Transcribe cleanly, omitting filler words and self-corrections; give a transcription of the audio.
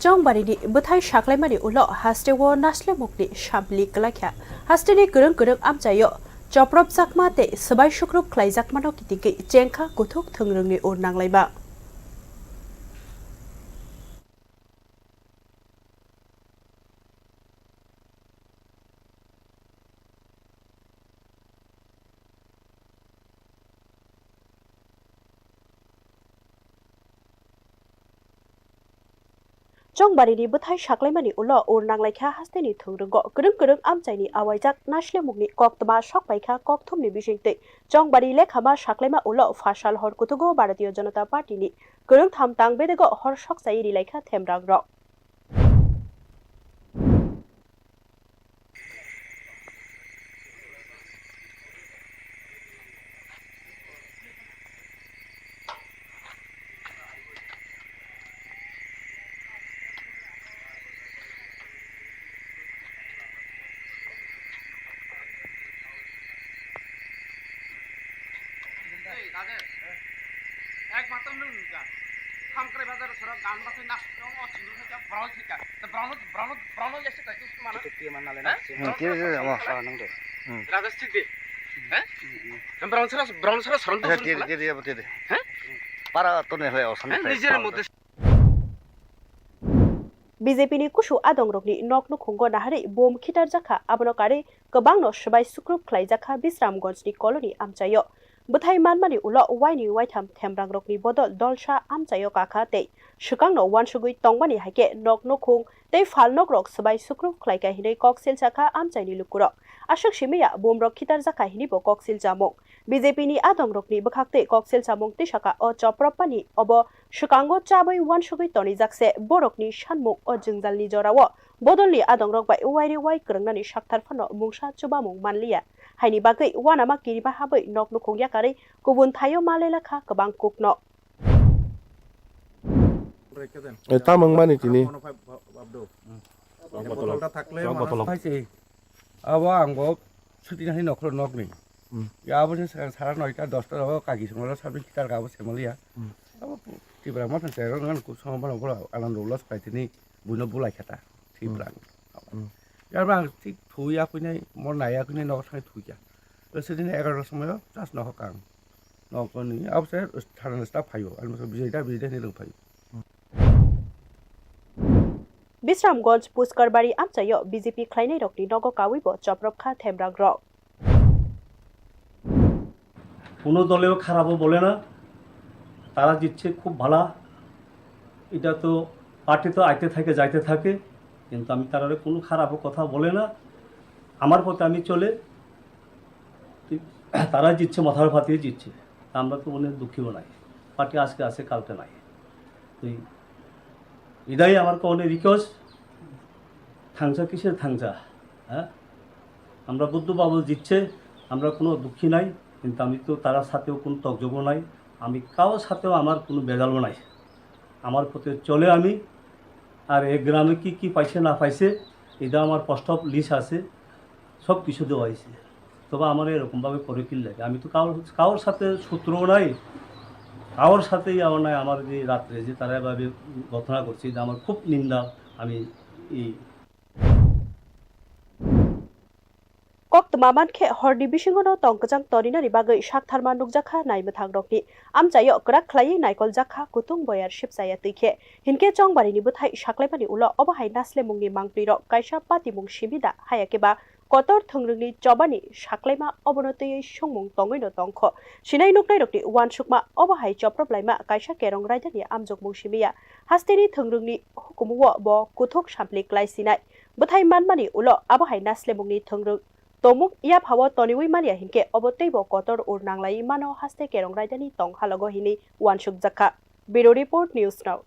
Chobari buthai shaklaimani ulo haste wo naslemung shabli kalakha haste ni gereng amchayo choprop sakma te sabai shukrup khlaijak mano kitike chengkha kuthuk thungrungni urnaglaiba Chobari ni buthai shaklaimani ulo urnaglaikha haste ni thungrungo gereng amchaini awaijak naslemung koktma shokpaikha kokthumni bisingte Chobari lekhama shaklaima ulo fashal hor kutugo Bharatiya Janata Party ni gereng thamtang bedego hor shoksai rilaikha themrangrok BJP ni kusu adongrokni nokno khungo nahari bom khitar jakha abonokare kobangno sabai sukrup khlaijaka Bisramganj ni colony amchayo buthai manmani ulo waini waitham themrangrokni bodol dolsa amchayo kakha te shukangno wansugui tongbani haike nokno khung tei falnokrok sabai sukrup khlaika hinai koksil jakha amchaini lukuro ashok shimiya bomrok khitar jakha hini bo koksil jamong BJP ni adongrokni bukhakte koksil jamong tisaka o chopropani obo shukango chabai wansugui toni jakse borokni shanmuk o jingjalni jorawo bodolni adongrok bai wairi wai krungnani shakthar phano mungsa chubamung manliya haini bagai wanama kiriba habai nokno khongya kare kubun thayo malela kha kabang kukno tamang mani tini botolta থাকলে পাইছে আবার আঙ্গো ছুটি নাহি নখর নকনি ইয়াবো সারা 9টা 10টা হবে কাগি সমলা সাবি কিটার গাবো সেমলিয়া আবার ত্রিপুরা মা ফেছে রঙান কু সমবান বড় আনন্দ উল্লাস পাইতিনি বুনো বুলাই খাতা ত্রিপুরা ইয়ারবা ঠিক থুইয়া কইনাই মর নাইয়া কইনাই নক সাই থুইয়া সেদিন 11টার সময় জাস্ট নহকাং নকনি আবসে থানা স্টাফ ফাইও আলমস বিজয়টা নি লংফাই Bisramganj Puskarbari amchayo BJP khlainai rokni nogo kawibo choprop kha themrangrok কোনো দলেও খারাপও বলে না তারা জিতছে খুব ভালো এটা তো পার্টি তো আইতে থাকে যাইতে থাকে কিন্তু আমি তারারে কোনো খারাপও কথা বলে না আমার পথে আমি চলে তারা জিতছে মাথার ফাটিয়ে জিতছে আমরা তো অনেক দুঃখীও নাই পার্টি আজকে আছে কালকে নাই তুই এটাই আমার অনেক রিকোয়েস্ট থাংসা কিসের থাংসা হ্যাঁ আমরা বুদ্ধবাবু জিতছে আমরা কোনো দুঃখী নাই কিন্তু আমি তো তার সাথেও কোনো তকযোগ্য নাই আমি কারোর সাথেও আমার কোনো বেজালও নাই আমার পথে চলে আমি আর এই গ্রামে কি কি পাইছে না পাইছে এটা আমার পোস্ট অফ লিস্ট আছে সব কিছু দেওয়া হয়েছে তবে আমার এরকমভাবে করে কি লাগে আমি তো কারোর সাথে শত্রুও নাই কারোর সাথেই আমার নাই আমার যে রাত্রে যে তারা এভাবে ঘটনা করছে এটা আমার খুব নিন্দা আমি এই koktma mankhe horni bisingono tongkajang torinari bagai shaktharma nukjakha naimuthangrokni amchayo krak khlai naikol jakha kutung boyar shipsaya tuikhe hinke Chobari ni buthai shaklaimani ulo obahai naslemungni mangpirok kaisa patimung shibida hayakeba kotor thungrungni Chobani shaklaima obonotoi songmung tongoino tongkho sinai nuknai rokni wansukma obahai choproplaima kaisa kerong raidani amjokmung shimiya hasteni thungrungni hukumuwo bo kuthuk samplik laisinai buthai manmani ulo abahai naslemungni thungrung tomuk ia phawo toniwi mania hinke oboteibo kotor urnanglai mano haste kerong raidani tong halogo hini wansuk jakha Bureau Report News Now